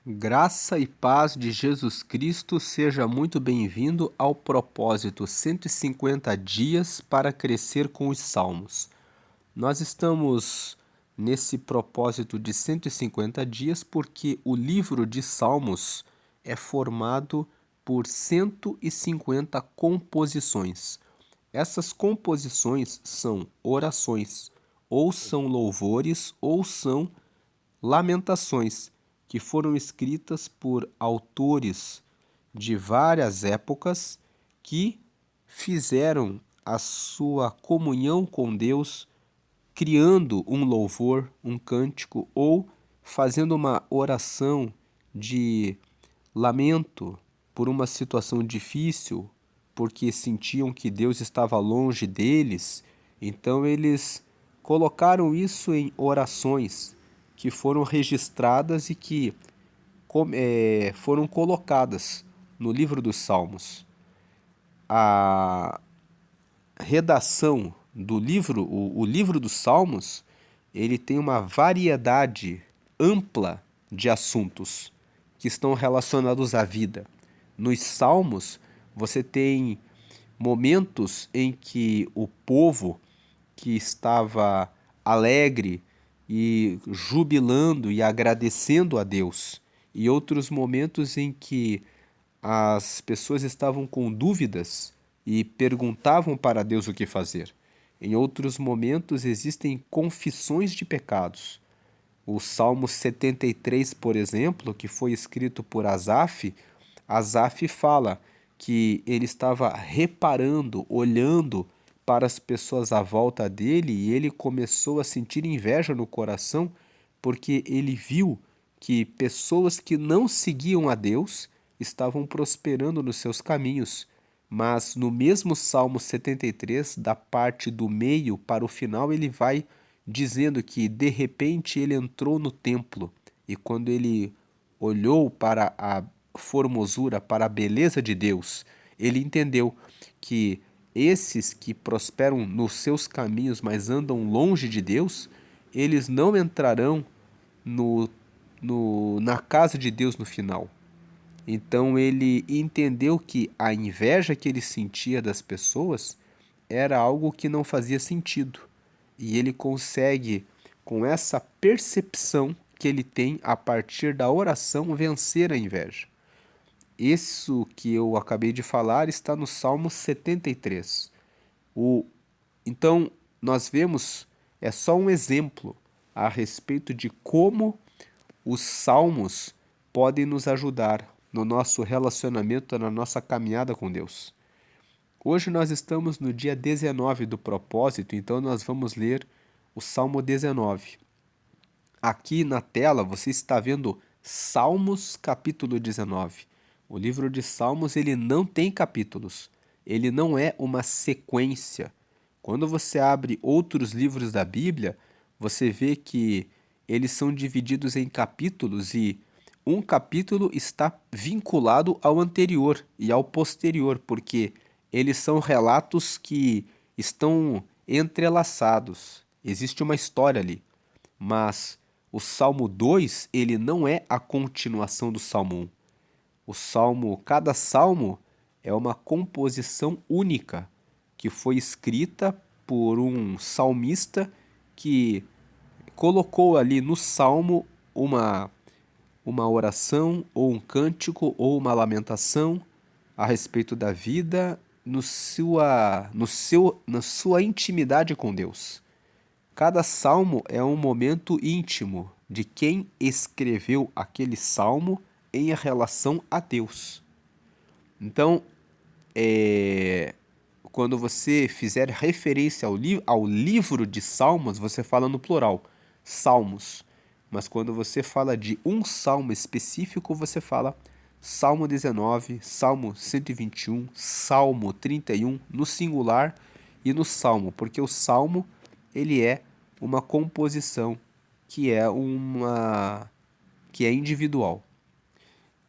Graça e paz de Jesus Cristo, seja muito bem-vindo ao propósito 150 dias para crescer com os Salmos. Nós estamos nesse propósito de 150 dias porque o livro de Salmos é formado por 150 composições. Essas composições são orações, ou são louvores, ou são lamentações, que foram escritas por autores de várias épocas que fizeram a sua comunhão com Deus, criando um louvor, um cântico ou fazendo uma oração de lamento por uma situação difícil, porque sentiam que Deus estava longe deles. Então eles colocaram isso em orações que foram registradas e que foram colocadas no livro dos Salmos. A redação do livro, o livro dos Salmos, ele tem uma variedade ampla de assuntos que estão relacionados à vida. Nos Salmos, você tem momentos em que o povo que estava alegre e jubilando e agradecendo a Deus, e outros momentos em que as pessoas estavam com dúvidas e perguntavam para Deus o que fazer. Em outros momentos existem confissões de pecados. O Salmo 73, por exemplo, que foi escrito por Asaf, Asaf fala que ele estava reparando, olhando para as pessoas à volta dele e ele começou a sentir inveja no coração porque ele viu que pessoas que não seguiam a Deus estavam prosperando nos seus caminhos. Mas no mesmo Salmo 73, da parte do meio para o final, ele vai dizendo que de repente ele entrou no templo e quando ele olhou para a formosura, para a beleza de Deus, ele entendeu que esses que prosperam nos seus caminhos, mas andam longe de Deus, eles não entrarão no, na casa de Deus no final. Então ele entendeu que a inveja que ele sentia das pessoas era algo que não fazia sentido. E ele consegue, com essa percepção que ele tem a partir da oração, vencer a inveja. Isso que eu acabei de falar está no Salmo 73. O, então, nós vemos, é só um exemplo a respeito de como os salmos podem nos ajudar no nosso relacionamento, na nossa caminhada com Deus. Hoje nós estamos no dia 19 do propósito, então nós vamos ler o Salmo 19. Aqui na tela você está vendo Salmos capítulo 19. O livro de Salmos ele não tem capítulos, ele não é uma sequência. Quando você abre outros livros da Bíblia, você vê que eles são divididos em capítulos e um capítulo está vinculado ao anterior e ao posterior, porque eles são relatos que estão entrelaçados. Existe uma história ali, mas o Salmo 2, ele não é a continuação do Salmo 1. Cada salmo é uma composição única que foi escrita por um salmista que colocou ali no salmo uma oração ou um cântico ou uma lamentação a respeito da vida na sua intimidade com Deus. Cada salmo é um momento íntimo de quem escreveu aquele salmo em relação a Deus. Então, quando você fizer referência ao livro de Salmos, você fala no plural, salmos. Mas quando você fala de um salmo específico, você fala Salmo 19, Salmo 121, Salmo 31, no singular e no salmo, porque o salmo ele é uma composição que é individual.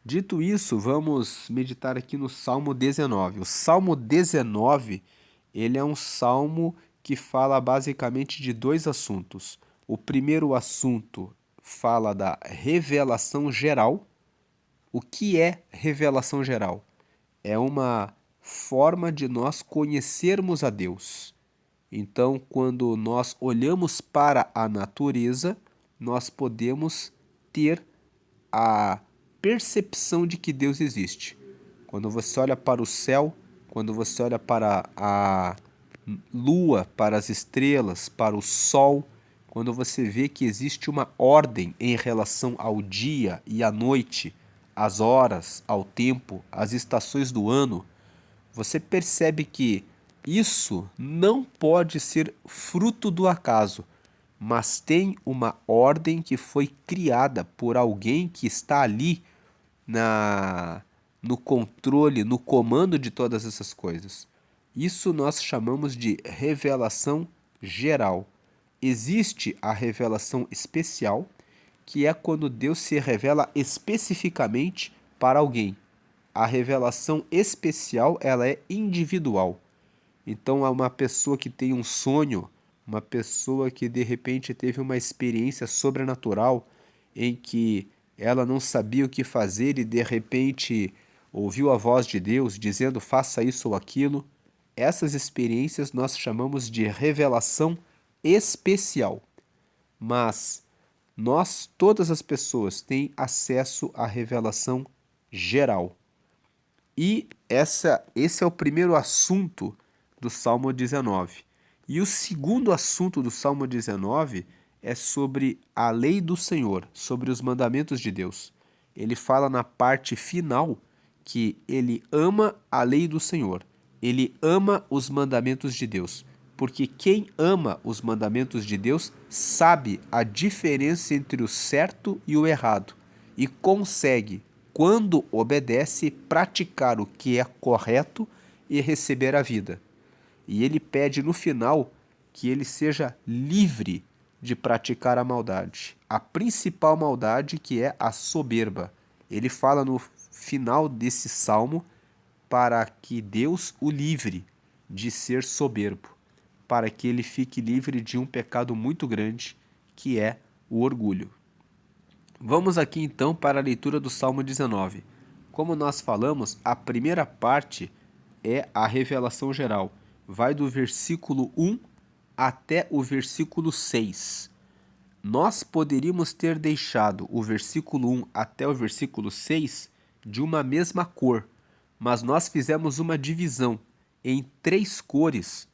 Dito isso, vamos meditar aqui no Salmo 19. O Salmo 19, ele é um salmo que fala basicamente de dois assuntos. O primeiro assunto fala da revelação geral O que é revelação geral? É uma forma de nós conhecermos a Deus. Então, quando nós olhamos para a natureza, nós podemos ter a percepção de que Deus existe. Quando você olha para o céu, quando você olha para a lua, para as estrelas, para o sol, quando você vê que existe uma ordem em relação ao dia e à noite, às horas, ao tempo, às estações do ano, você percebe que isso não pode ser fruto do acaso, mas tem uma ordem que foi criada por alguém que está ali na no controle, no comando de todas essas coisas. Isso nós chamamos de revelação geral. Existe a revelação especial, que é quando Deus se revela especificamente para alguém. A revelação especial, ela é individual. Então, há uma pessoa que tem um sonho, uma pessoa que de repente teve uma experiência sobrenatural em que ela não sabia o que fazer e de repente ouviu a voz de Deus dizendo faça isso ou aquilo. Essas experiências nós chamamos de revelação especial. Mas nós, todas as pessoas, têm acesso à revelação geral. E esse é o primeiro assunto do Salmo 19. E o segundo assunto do Salmo 19 é sobre a lei do Senhor, sobre os mandamentos de Deus. Ele fala na parte final que ele ama a lei do Senhor, ele ama os mandamentos de Deus, porque quem ama os mandamentos de Deus sabe a diferença entre o certo e o errado e consegue, quando obedece, praticar o que é correto e receber a vida. E ele pede no final que ele seja livre de praticar a maldade. A principal maldade, que é a soberba. Ele fala no final desse salmo para que Deus o livre de ser soberbo, para que ele fique livre de um pecado muito grande, que é o orgulho. Vamos aqui então para a leitura do Salmo 19. Como nós falamos, a primeira parte é a revelação geral. Vai do versículo 1 até o versículo 6. Nós poderíamos ter deixado o versículo 1 até o versículo 6 de uma mesma cor, mas nós fizemos uma divisão em 3 cores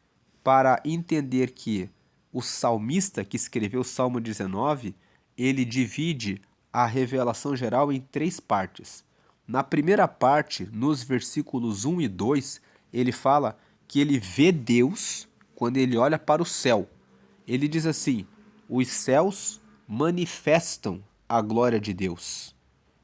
para entender que o salmista que escreveu o Salmo 19, ele divide a revelação geral em 3 partes. Na primeira parte, nos versículos 1 e 2, ele fala que ele vê Deus quando ele olha para o céu. Ele diz assim: os céus manifestam a glória de Deus,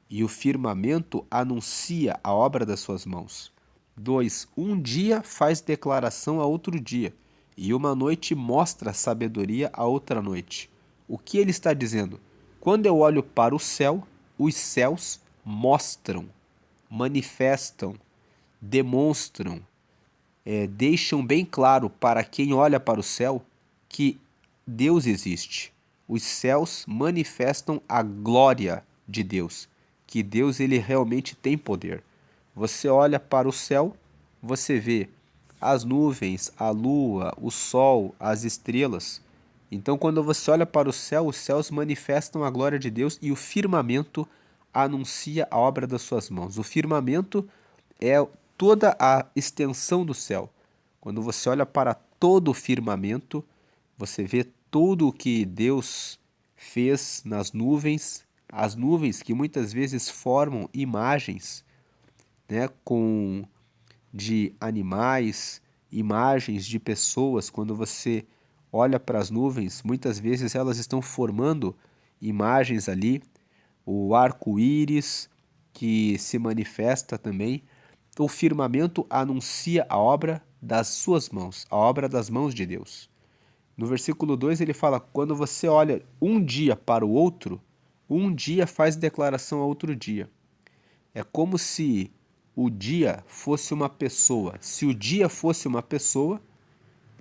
e o firmamento anuncia a obra das suas mãos. 2. Um dia faz declaração a outro dia, e uma noite mostra sabedoria a outra noite. O que ele está dizendo? Quando eu olho para o céu, os céus mostram, manifestam, demonstram, deixam bem claro para quem olha para o céu que Deus existe. Os céus manifestam a glória de Deus, que Deus ele realmente tem poder. Você olha para o céu, você vê as nuvens, a lua, o sol, as estrelas. Então, quando você olha para o céu, os céus manifestam a glória de Deus e o firmamento anuncia a obra das suas mãos. O firmamento é toda a extensão do céu. Quando você olha para todo o firmamento, você vê tudo o que Deus fez nas nuvens, as nuvens que muitas vezes formam imagens, né, de animais, imagens de pessoas. Quando você olha para as nuvens, muitas vezes elas estão formando imagens ali, o arco-íris que se manifesta também. O firmamento anuncia a obra das suas mãos, a obra das mãos de Deus. No versículo 2 ele fala: quando você olha um dia para o outro, um dia faz declaração a outro dia. É como se o dia fosse uma pessoa. Se o dia fosse uma pessoa,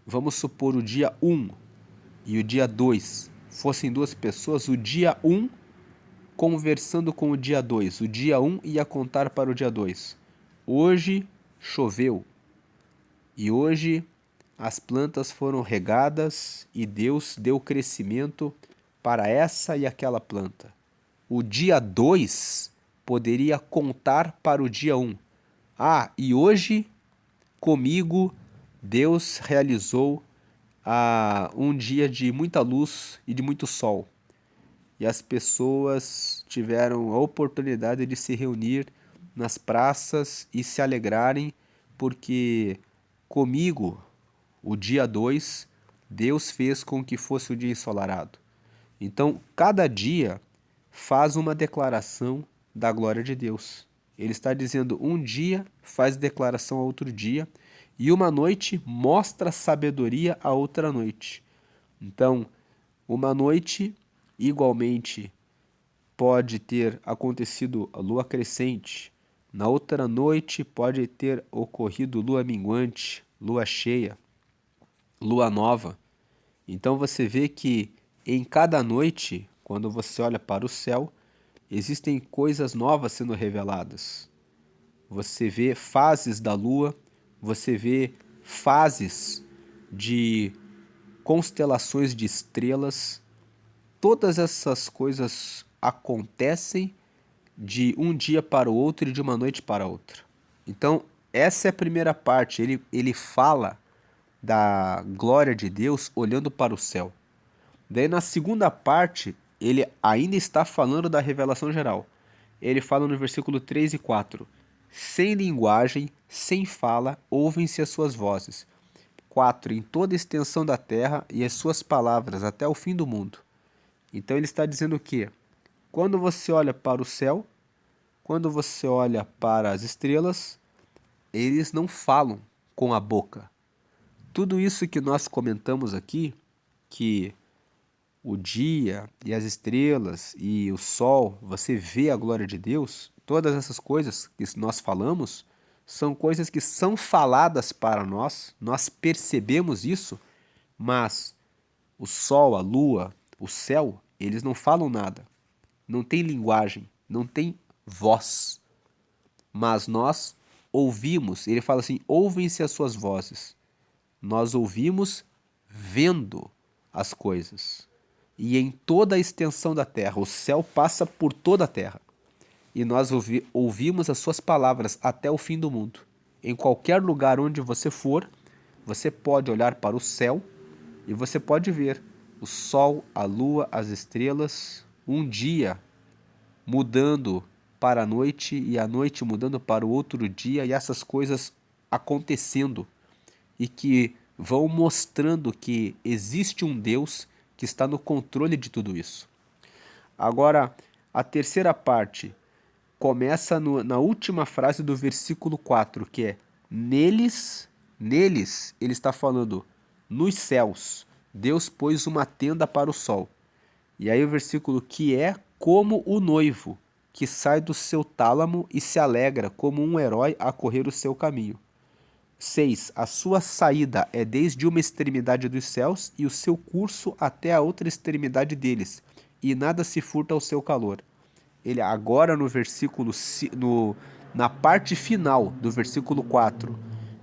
vamos supor o dia 1 e o dia 2 fossem duas pessoas, o dia 1 conversando com o dia 2. O dia 1 ia contar para o dia 2. Hoje choveu. E hoje as plantas foram regadas e Deus deu crescimento para essa e aquela planta. O dia 2 poderia contar para o dia 1. Ah, e hoje comigo Deus realizou um dia de muita luz e de muito sol. E as pessoas tiveram a oportunidade de se reunir nas praças e se alegrarem, porque comigo, o dia 2, Deus fez com que fosse o dia ensolarado. Então, cada dia faz uma declaração da glória de Deus. Ele está dizendo, um dia faz declaração a outro dia, e uma noite mostra sabedoria a outra noite. Então, uma noite, igualmente, pode ter acontecido a lua crescente. Na outra noite pode ter ocorrido lua minguante, lua cheia, lua nova. Então você vê que em cada noite, quando você olha para o céu, existem coisas novas sendo reveladas. Você vê fases da lua, você vê fases de constelações de estrelas. Todas essas coisas acontecem de um dia para o outro e de uma noite para outra. Então, essa é a primeira parte. Ele fala da glória de Deus olhando para o céu. Daí, na segunda parte, ele ainda está falando da revelação geral. Ele fala no versículo 3 e 4. Sem linguagem, sem fala, ouvem-se as suas vozes. 4. Em toda a extensão da terra e as suas palavras até o fim do mundo. Então ele está dizendo que quando você olha para o céu, quando você olha para as estrelas, eles não falam com a boca. Tudo isso que nós comentamos aqui, que o dia e as estrelas e o sol, você vê a glória de Deus, todas essas coisas que nós falamos, são coisas que são faladas para nós percebemos isso, mas o sol, a lua, o céu, eles não falam nada. Não tem linguagem, não tem voz. Mas nós ouvimos, ele fala assim, ouvem-se as suas vozes. Nós ouvimos vendo as coisas. E em toda a extensão da terra, o céu passa por toda a terra. E nós ouvimos as suas palavras até o fim do mundo. Em qualquer lugar onde você for, você pode olhar para o céu e você pode ver o sol, a lua, as estrelas, um dia mudando para a noite e a noite mudando para o outro dia, e essas coisas acontecendo e que vão mostrando que existe um Deus que está no controle de tudo isso. Agora, a terceira parte começa na última frase do versículo 4, que é neles, ele está falando nos céus, Deus pôs uma tenda para o sol. E aí o versículo que é como o noivo, que sai do seu tálamo e se alegra como um herói a correr o seu caminho. 6. A sua saída é desde uma extremidade dos céus e o seu curso até a outra extremidade deles, e nada se furta ao seu calor. Ele agora no versículo na parte final do versículo 4,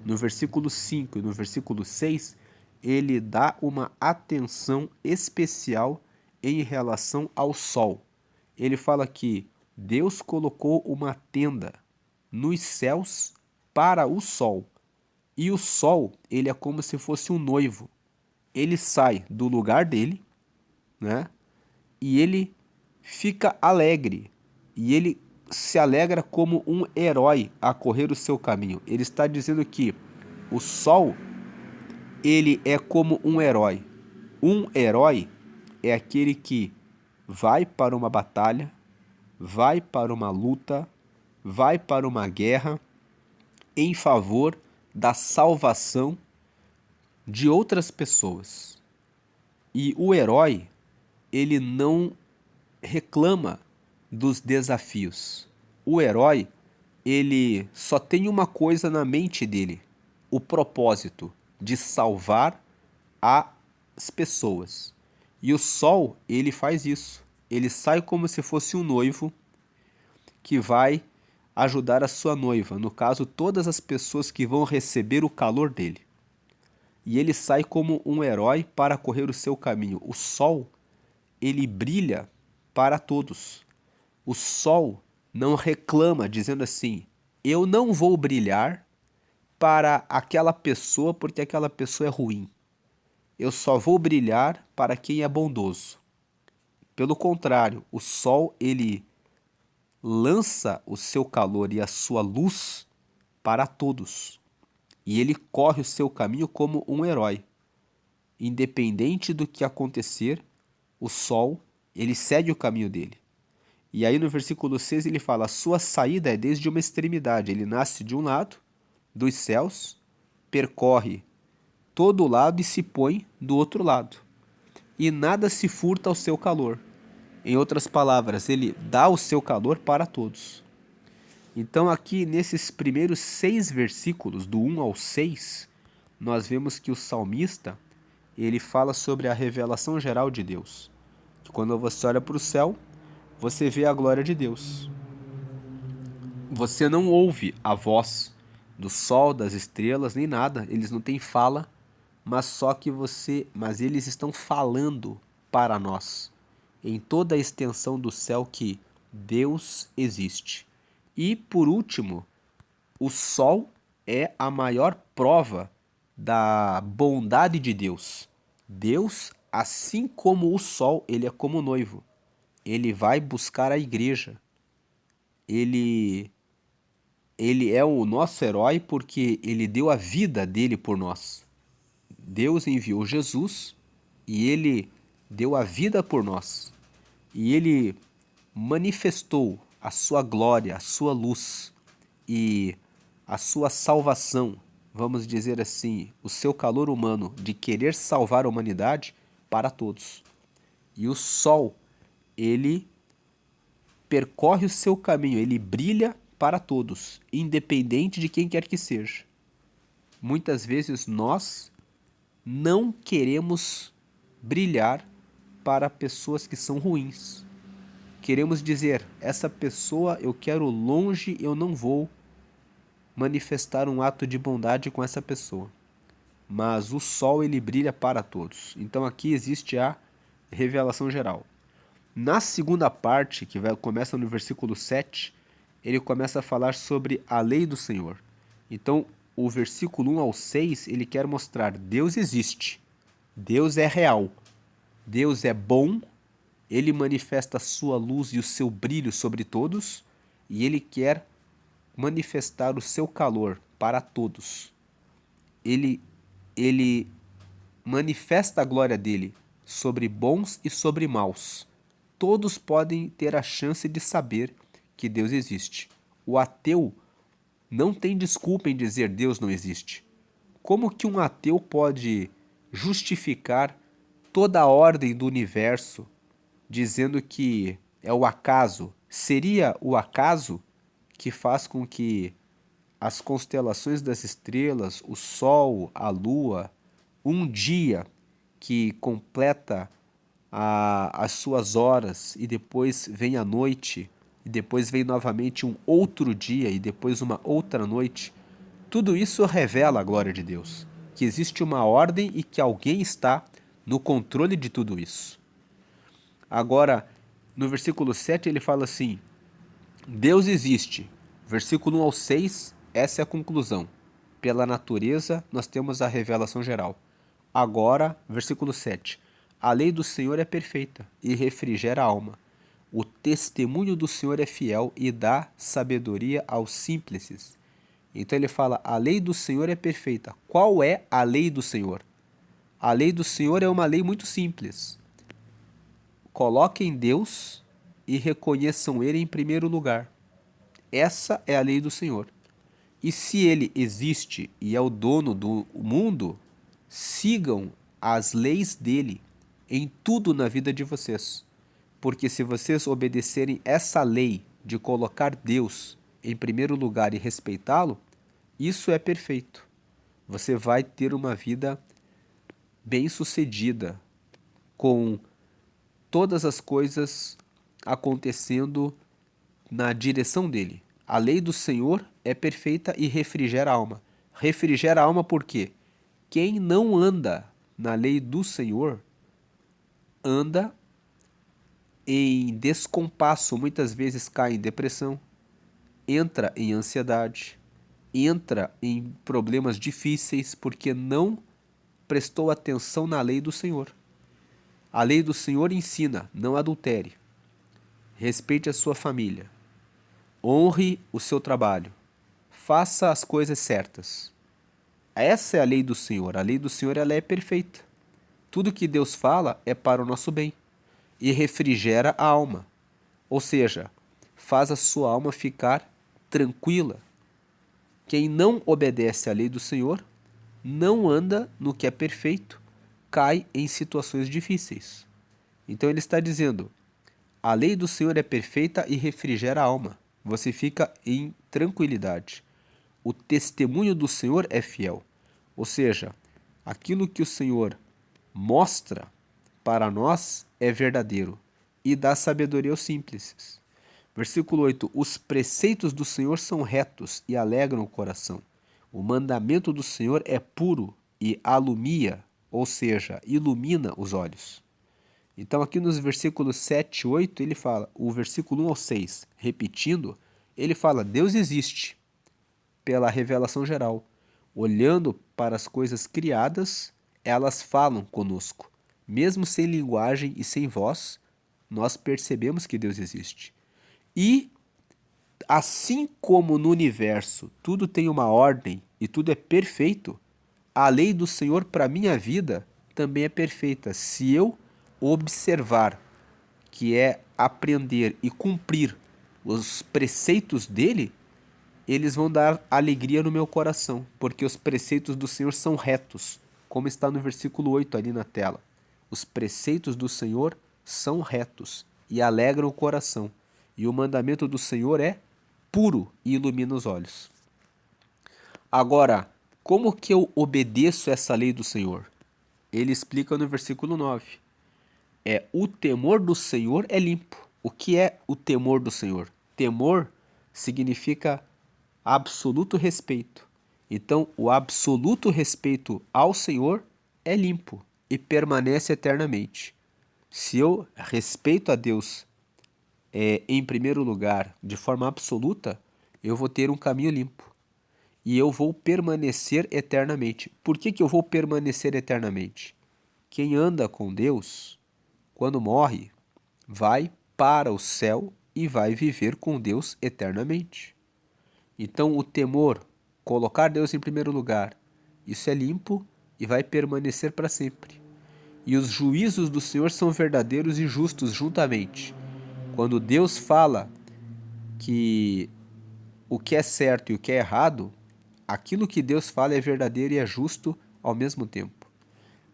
no versículo 5 e no versículo 6, ele dá uma atenção especial em relação ao sol. Ele fala que Deus colocou uma tenda nos céus para o sol. E o sol, ele é como se fosse um noivo. Ele sai do lugar dele, né? E ele fica alegre. E ele se alegra como um herói a correr o seu caminho. Ele está dizendo que o sol, ele é como um herói. Um herói é aquele que vai para uma batalha, vai para uma luta, vai para uma guerra em favor da salvação de outras pessoas. E o herói, ele não reclama dos desafios. O herói, ele só tem uma coisa na mente dele, o propósito de salvar as pessoas. E o sol, ele faz isso. ele sai como se fosse um noivo que vai ajudar a sua noiva, no caso, todas as pessoas que vão receber o calor dele. E ele sai como um herói para correr o seu caminho. O sol, ele brilha para todos. O sol não reclama, dizendo assim: eu não vou brilhar para aquela pessoa porque aquela pessoa é ruim. Eu só vou brilhar para quem é bondoso. Pelo contrário, o sol, ele lança o seu calor e a sua luz para todos. E ele corre o seu caminho como um herói. Independente do que acontecer, o sol, ele segue o caminho dele. E aí no versículo 6 ele fala: a sua saída é desde uma extremidade. Ele nasce de um lado dos céus, percorre todo o lado e se põe do outro lado. E nada se furta ao seu calor. Em outras palavras, ele dá o seu calor para todos. Então aqui nesses primeiros 6 versículos, do 1 ao 6, nós vemos que o salmista, ele fala sobre a revelação geral de Deus. Que quando você olha para o céu, você vê a glória de Deus. Você não ouve a voz do sol, das estrelas, nem nada. Eles não têm fala, mas eles estão falando para nós, em toda a extensão do céu, que Deus existe. E por último, o sol é a maior prova da bondade de Deus. Deus, assim como o sol, ele é como noivo. Ele vai buscar a igreja. Ele é o nosso herói porque ele deu a vida dele por nós. Deus enviou Jesus e ele deu a vida por nós. E ele manifestou a sua glória, a sua luz e a sua salvação, vamos dizer assim, o seu calor humano de querer salvar a humanidade para todos. E o sol, ele percorre o seu caminho, ele brilha para todos, independente de quem quer que seja. Muitas vezes nós não queremos brilhar para pessoas que são ruins. Queremos dizer: essa pessoa eu quero longe, eu não vou manifestar um ato de bondade com essa pessoa. Mas o sol, ele brilha para todos. Então aqui existe a revelação geral. Na segunda parte, começa no versículo 7, ele começa a falar sobre a lei do Senhor. Então, o versículo 1 ao 6, ele quer mostrar: Deus existe, Deus é real, Deus é bom, ele manifesta a sua luz e o seu brilho sobre todos, e ele quer manifestar o seu calor para todos. Ele manifesta a glória dele sobre bons e sobre maus. Todos podem ter a chance de saber que Deus existe. O ateu não tem desculpa em dizer Deus não existe. Como que um ateu pode justificar toda a ordem do universo dizendo que é o acaso? Seria o acaso que faz com que as constelações das estrelas, o Sol, a Lua, um dia que completa as suas horas e depois vem a noite, e depois vem novamente um outro dia e depois uma outra noite, tudo isso revela a glória de Deus, que existe uma ordem e que alguém está no controle de tudo isso. Agora, no versículo 7 ele fala assim: Deus existe. Versículo 1 ao 6, essa é a conclusão. Pela natureza, nós temos a revelação geral. Agora, versículo 7. A lei do Senhor é perfeita e refrigera a alma. O testemunho do Senhor é fiel e dá sabedoria aos simples. Então ele fala: a lei do Senhor é perfeita. Qual é a lei do Senhor? A lei do Senhor é uma lei muito simples. Coloquem Deus e reconheçam Ele em primeiro lugar. Essa é a lei do Senhor. E se Ele existe e é o dono do mundo, sigam as leis dele em tudo na vida de vocês. Porque se vocês obedecerem essa lei de colocar Deus em primeiro lugar e respeitá-lo, isso é perfeito. Você vai ter uma vida bem-sucedida, com todas as coisas acontecendo na direção dele. A lei do Senhor é perfeita e refrigera a alma. Refrigera a alma porque quem não anda na lei do Senhor anda em descompasso, muitas vezes cai em depressão, entra em ansiedade, entra em problemas difíceis porque não prestou atenção na lei do Senhor. A lei do Senhor ensina: não adultere, respeite a sua família, honre o seu trabalho, faça as coisas certas. Essa é a lei do Senhor. A lei do Senhor, ela é perfeita. Tudo que Deus fala é para o nosso bem e refrigera a alma. Ou seja, faz a sua alma ficar tranquila. Quem não obedece à lei do Senhor não anda no que é perfeito, cai em situações difíceis. Então ele está dizendo: a lei do Senhor é perfeita e refrigera a alma. Você fica em tranquilidade. O testemunho do Senhor é fiel. Ou seja, aquilo que o Senhor mostra para nós é verdadeiro e dá sabedoria aos simples. Versículo 8: os preceitos do Senhor são retos e alegram o coração. O mandamento do Senhor é puro e alumia, ou seja, ilumina os olhos. Então aqui nos versículos 7 e 8 ele fala, o versículo 1 ao 6, repetindo, ele fala: Deus existe pela revelação geral. Olhando para as coisas criadas, elas falam conosco. Mesmo sem linguagem e sem voz, nós percebemos que Deus existe. E assim como no universo tudo tem uma ordem e tudo é perfeito, a lei do Senhor para minha vida também é perfeita. Se eu observar, que é aprender e cumprir os preceitos dele, eles vão dar alegria no meu coração, porque os preceitos do Senhor são retos, como está no versículo 8 ali na tela. Os preceitos do Senhor são retos e alegram o coração, e o mandamento do Senhor é puro e ilumina os olhos. Agora, como que eu obedeço essa lei do Senhor? Ele explica no versículo 9. O temor do Senhor é limpo. O que é o temor do Senhor? Temor significa absoluto respeito. Então, o absoluto respeito ao Senhor é limpo e permanece eternamente. Se eu respeito a Deus em primeiro lugar, de forma absoluta, eu vou ter um caminho limpo. E eu vou permanecer eternamente. Por que eu vou permanecer eternamente? Quem anda com Deus, quando morre, vai para o céu e vai viver com Deus eternamente. Então, o temor, colocar Deus em primeiro lugar, isso é limpo e vai permanecer para sempre. E os juízos do Senhor são verdadeiros e justos juntamente. Quando Deus fala que o que é certo e o que é errado, aquilo que Deus fala é verdadeiro e é justo ao mesmo tempo.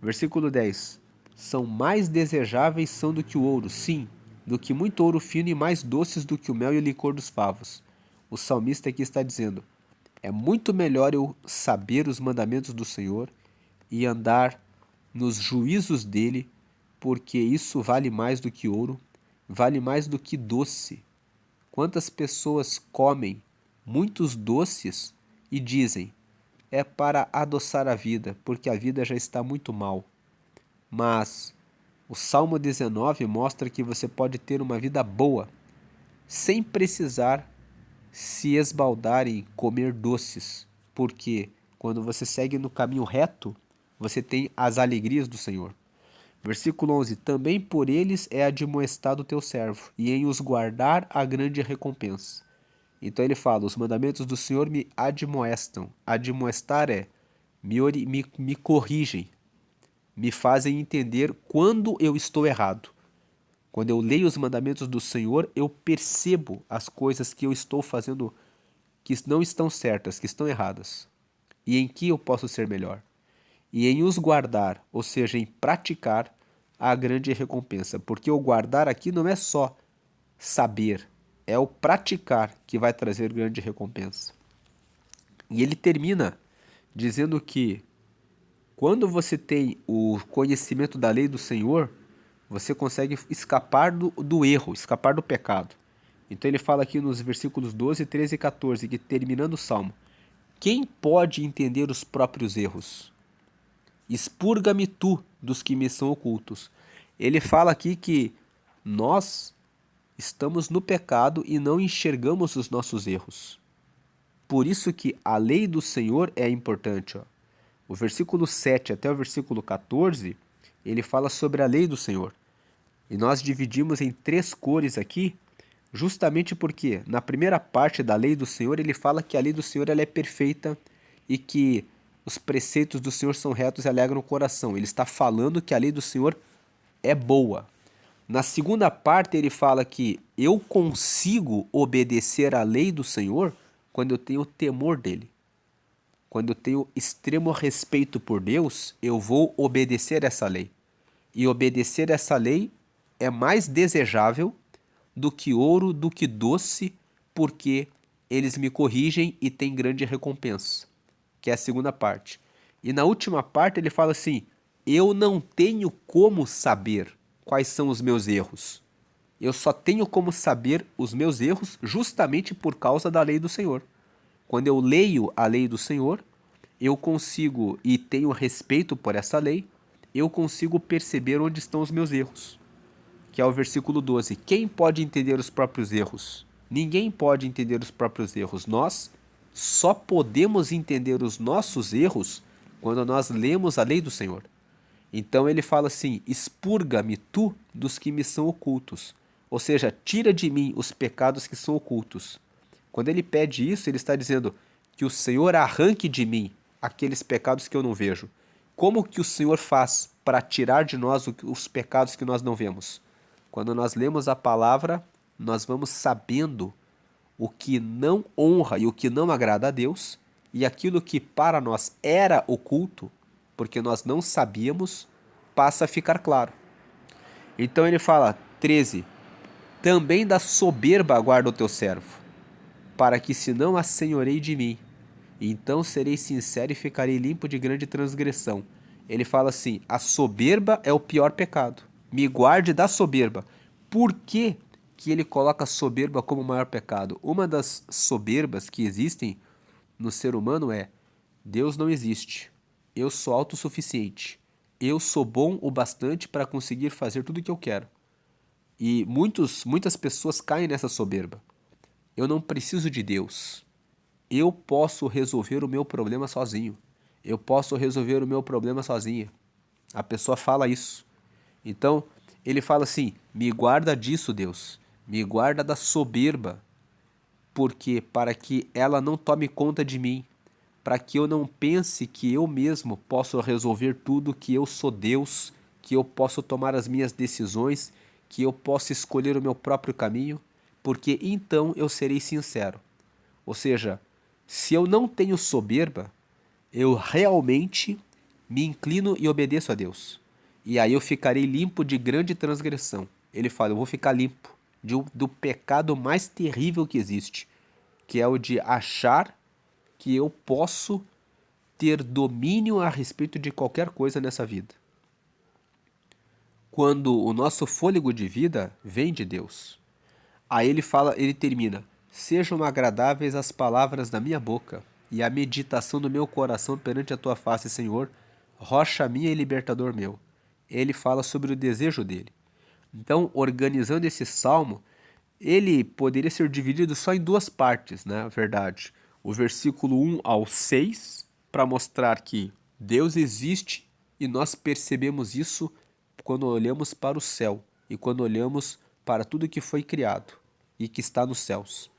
Versículo 10. São mais desejáveis são do que o ouro, sim, do que muito ouro fino e mais doces do que o mel e o licor dos favos. O salmista aqui está dizendo: é muito melhor eu saber os mandamentos do Senhor e andar nos juízos dele, porque isso vale mais do que ouro, vale mais do que doce. Quantas pessoas comem muitos doces e dizem: é para adoçar a vida, porque a vida já está muito mal. Mas o Salmo 19 mostra que você pode ter uma vida boa, sem precisar se esbaldar em comer doces, porque quando você segue no caminho reto, você tem as alegrias do Senhor. Versículo 11: também por eles é admoestado o teu servo, e em os guardar a grande recompensa. Então ele fala: os mandamentos do Senhor me admoestam. Admoestar é me corrigem, me fazem entender quando eu estou errado. Quando eu leio os mandamentos do Senhor, eu percebo as coisas que eu estou fazendo que não estão certas, que estão erradas, e em que eu posso ser melhor. E em os guardar, ou seja, em praticar a grande recompensa. Porque o guardar aqui não é só saber, é o praticar que vai trazer grande recompensa. E ele termina dizendo que quando você tem o conhecimento da lei do Senhor, você consegue escapar do erro, escapar do pecado. Então ele fala aqui nos versículos 12, 13 e 14, que terminando o salmo, quem pode entender os próprios erros? Expurga-me tu dos que me são ocultos. Ele fala aqui que nós estamos no pecado e não enxergamos os nossos erros. Por isso que a lei do Senhor é importante. Ó. O versículo 7 até o versículo 14, ele fala sobre a lei do Senhor. E nós dividimos em 3 cores aqui, justamente porque na primeira parte da lei do Senhor ele fala que a lei do Senhor ela é perfeita e que os preceitos do Senhor são retos e alegram o coração. Ele está falando que a lei do Senhor é boa. Na segunda parte ele fala que eu consigo obedecer à lei do Senhor quando eu tenho temor dele. Quando eu tenho extremo respeito por Deus, eu vou obedecer essa lei. E obedecer essa lei é mais desejável do que ouro, do que doce, porque eles me corrigem e tem grande recompensa, que é a segunda parte. E na última parte ele fala assim: eu não tenho como saber quais são os meus erros. Eu só tenho como saber os meus erros justamente por causa da lei do Senhor. Quando eu leio a lei do Senhor, eu consigo, e tenho respeito por essa lei, eu consigo perceber onde estão os meus erros. Que é o versículo 12. Quem pode entender os próprios erros? Ninguém pode entender os próprios erros. Nós só podemos entender os nossos erros quando nós lemos a lei do Senhor. Então ele fala assim: expurga-me tu dos que me são ocultos. Ou seja, tira de mim os pecados que são ocultos. Quando ele pede isso, ele está dizendo que o Senhor arranque de mim aqueles pecados que eu não vejo. Como que o Senhor faz para tirar de nós os pecados que nós não vemos? Quando nós lemos a palavra, nós vamos sabendo o que não honra e o que não agrada a Deus, e aquilo que para nós era oculto, porque nós não sabíamos, passa a ficar claro. Então ele fala, 13, também da soberba guarda o teu servo, para que se não assenhorei de mim, então serei sincero e ficarei limpo de grande transgressão. Ele fala assim, a soberba é o pior pecado, me guarde da soberba. Por que que ele coloca a soberba como o maior pecado? Uma das soberbas que existem no ser humano é: Deus não existe, eu sou autossuficiente, eu sou bom o bastante para conseguir fazer tudo o que eu quero. E muitas pessoas caem nessa soberba. Eu não preciso de Deus. Eu posso resolver o meu problema sozinho. Eu posso resolver o meu problema sozinha. A pessoa fala isso. Então, ele fala assim: me guarda disso, Deus. Me guarda da soberba. Porque para que ela não tome conta de mim, para que eu não pense que eu mesmo posso resolver tudo, que eu sou Deus, que eu posso tomar as minhas decisões, que eu posso escolher o meu próprio caminho, porque então eu serei sincero. Ou seja, se eu não tenho soberba, eu realmente me inclino e obedeço a Deus. E aí eu ficarei limpo de grande transgressão. Ele fala, eu vou ficar limpo do pecado mais terrível que existe, que é o de achar que eu posso ter domínio a respeito de qualquer coisa nessa vida. Quando o nosso fôlego de vida vem de Deus. Aí ele fala, ele termina: sejam agradáveis as palavras da minha boca e a meditação do meu coração perante a tua face, Senhor, rocha minha e libertador meu. Ele fala sobre o desejo dele. Então, organizando esse salmo, ele poderia ser dividido só em 2 partes, né? Na verdade, o versículo 1 ao 6, para mostrar que Deus existe e nós percebemos isso quando olhamos para o céu e quando olhamos para tudo que foi criado e que está nos céus.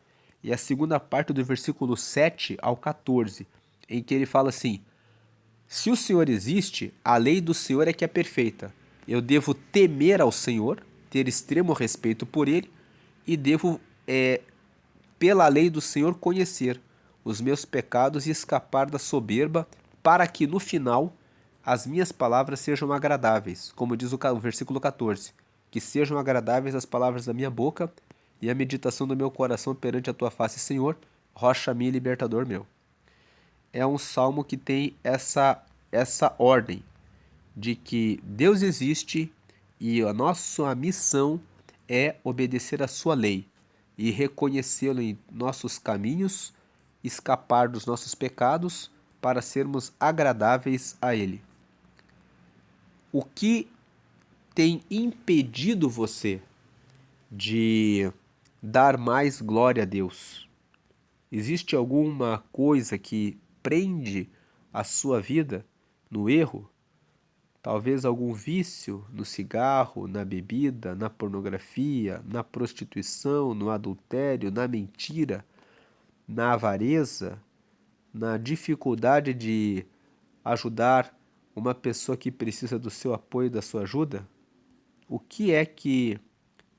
E a segunda parte do versículo 7 ao 14, em que ele fala assim: se o Senhor existe, a lei do Senhor é que é perfeita. Eu devo temer ao Senhor, ter extremo respeito por Ele, e devo, pela lei do Senhor, conhecer os meus pecados e escapar da soberba, para que no final as minhas palavras sejam agradáveis, como diz o versículo 14, que sejam agradáveis as palavras da minha boca e a meditação do meu coração perante a tua face, Senhor, rocha minha e libertador meu. É um salmo que tem essa ordem de que Deus existe E a nossa missão é obedecer à sua lei e reconhecê-lo em nossos caminhos, escapar dos nossos pecados para sermos agradáveis a Ele. O que tem impedido você de dar mais glória a Deus? Existe alguma coisa que prende a sua vida no erro? Talvez algum vício no cigarro, na bebida, na pornografia, na prostituição, no adultério, na mentira, na avareza, na dificuldade de ajudar uma pessoa que precisa do seu apoio e da sua ajuda? O que é que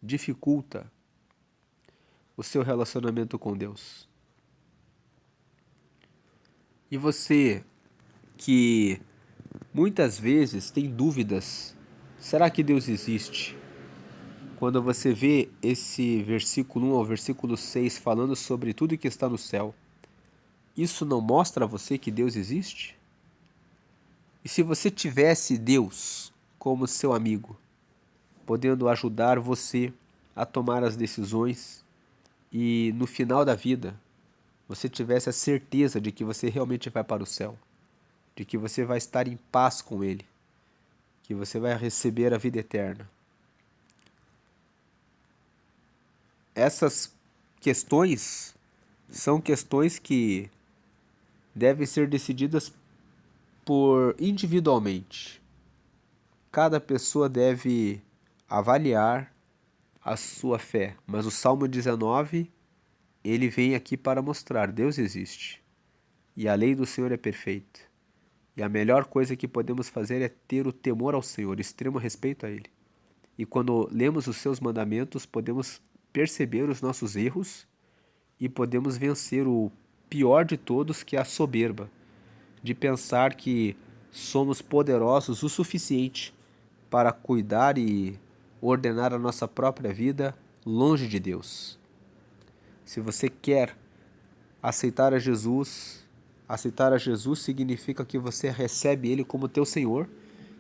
dificulta o seu relacionamento com Deus? E você que muitas vezes tem dúvidas, será que Deus existe? Quando você vê esse versículo 1 ao versículo 6 falando sobre tudo que está no céu, isso não mostra a você que Deus existe? E se você tivesse Deus como seu amigo, podendo ajudar você a tomar as decisões e no final da vida você tivesse a certeza de que você realmente vai para o céu, de que você vai estar em paz com Ele, que você vai receber a vida eterna. Essas questões são questões que devem ser decididas por individualmente. Cada pessoa deve avaliar a sua fé, mas o Salmo 19, ele vem aqui para mostrar: Deus existe e a lei do Senhor é perfeita. E a melhor coisa que podemos fazer é ter o temor ao Senhor, extremo respeito a Ele. E quando lemos os seus mandamentos, podemos perceber os nossos erros e podemos vencer o pior de todos, que é a soberba, de pensar que somos poderosos o suficiente para cuidar e ordenar a nossa própria vida longe de Deus. Se você quer aceitar a Jesus significa que você recebe Ele como teu Senhor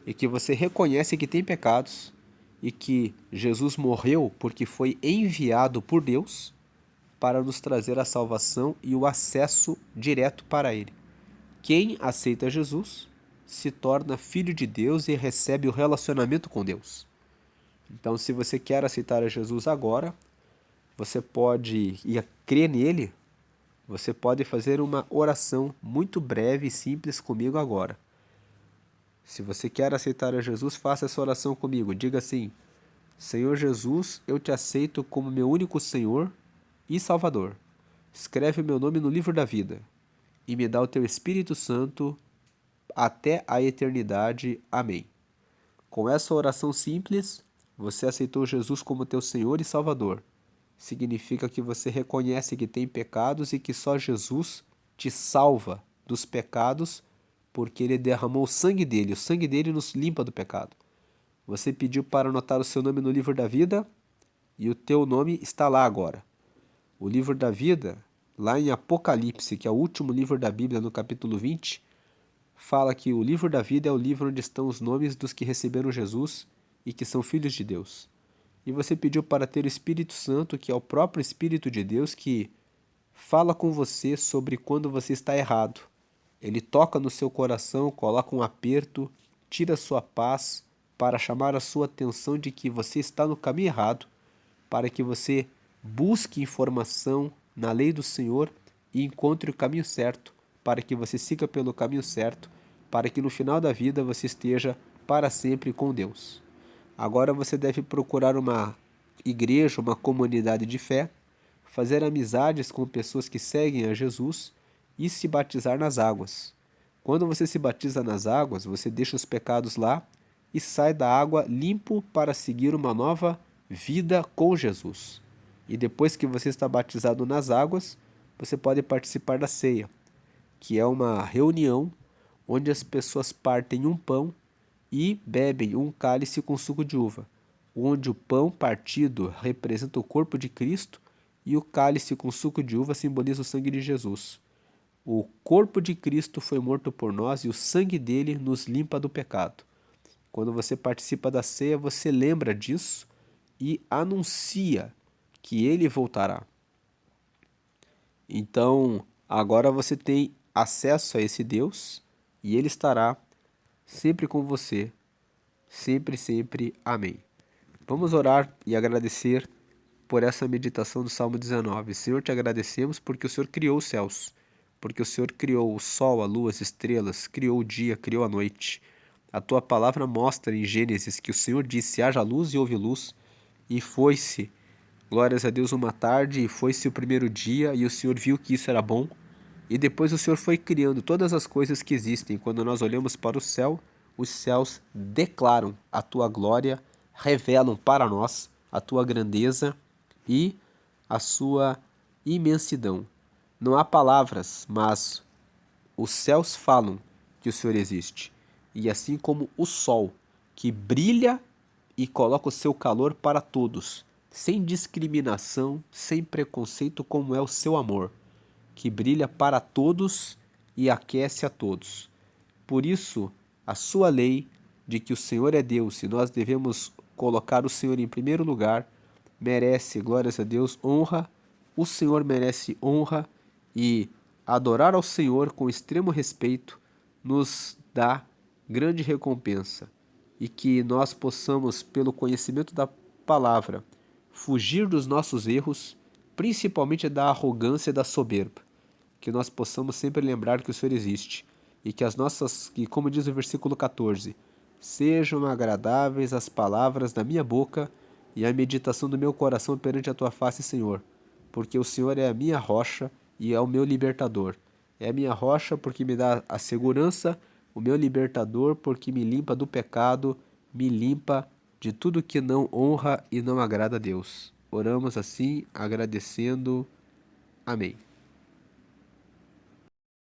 e que você reconhece que tem pecados e que Jesus morreu porque foi enviado por Deus para nos trazer a salvação e o acesso direto para Ele. Quem aceita Jesus se torna filho de Deus e recebe o relacionamento com Deus. Então, se você quer aceitar a Jesus agora, você pode crer nele, você pode fazer uma oração muito breve e simples comigo agora. Se você quer aceitar a Jesus, faça essa oração comigo. Diga assim: Senhor Jesus, eu te aceito como meu único Senhor e Salvador. Escreve o meu nome no livro da vida e me dá o teu Espírito Santo até a eternidade. Amém. Com essa oração simples, você aceitou Jesus como teu Senhor e Salvador. Significa que você reconhece que tem pecados e que só Jesus te salva dos pecados, porque Ele derramou o sangue dele nos limpa do pecado. Você pediu para anotar o seu nome no livro da vida e o teu nome está lá agora. O livro da vida, lá em Apocalipse, que é o último livro da Bíblia, no capítulo 20, fala que o livro da vida é o livro onde estão os nomes dos que receberam Jesus e que são filhos de Deus. E você pediu para ter o Espírito Santo, que é o próprio Espírito de Deus, que fala com você sobre quando você está errado. Ele toca no seu coração, coloca um aperto, tira a sua paz para chamar a sua atenção de que você está no caminho errado, para que você busque informação na lei do Senhor e encontre o caminho certo, para que você siga pelo caminho certo, para que no final da vida você esteja para sempre com Deus. Agora você deve procurar uma igreja, uma comunidade de fé, fazer amizades com pessoas que seguem a Jesus e se batizar nas águas. Quando você se batiza nas águas, você deixa os pecados lá e sai da água limpo para seguir uma nova vida com Jesus. E depois que você está batizado nas águas, você pode participar da ceia, que é uma reunião onde as pessoas partem um pão e bebem um cálice com suco de uva, onde o pão partido representa o corpo de Cristo e o cálice com suco de uva simboliza o sangue de Jesus. O corpo de Cristo foi morto por nós e o sangue dele nos limpa do pecado. Quando você participa da ceia, você lembra disso e anuncia que ele voltará. Então, agora você tem acesso a esse Deus e ele estará sempre com você, sempre, sempre. Amém. Vamos orar e agradecer por essa meditação do Salmo 19. Senhor, te agradecemos porque o Senhor criou os céus, porque o Senhor criou o sol, a lua, as estrelas, criou o dia, criou a noite. A tua palavra mostra em Gênesis que o Senhor disse: haja luz e houve luz, e foi-se. Glórias a Deus, uma tarde, e foi-se o primeiro dia, e o Senhor viu que isso era bom. E depois o Senhor foi criando todas as coisas que existem. Quando nós olhamos para o céu, os céus declaram a tua glória, revelam para nós a tua grandeza e a sua imensidão. Não há palavras, mas os céus falam que o Senhor existe. E assim como o sol, que brilha e coloca o seu calor para todos, sem discriminação, sem preconceito, como é o seu amor, que brilha para todos e aquece a todos. Por isso, a sua lei de que o Senhor é Deus e nós devemos colocar o Senhor em primeiro lugar, merece, glórias a Deus, honra. O Senhor merece honra e adorar ao Senhor com extremo respeito nos dá grande recompensa. E que nós possamos, pelo conhecimento da palavra, fugir dos nossos erros, principalmente da arrogância e da soberba. Que nós possamos sempre lembrar que o Senhor existe e que que, como diz o versículo 14, sejam agradáveis as palavras da minha boca e a meditação do meu coração perante a tua face, Senhor, porque o Senhor é a minha rocha e é o meu libertador. É a minha rocha porque me dá a segurança, o meu libertador porque me limpa do pecado, me limpa de tudo que não honra e não agrada a Deus. Oramos assim, agradecendo. Amém.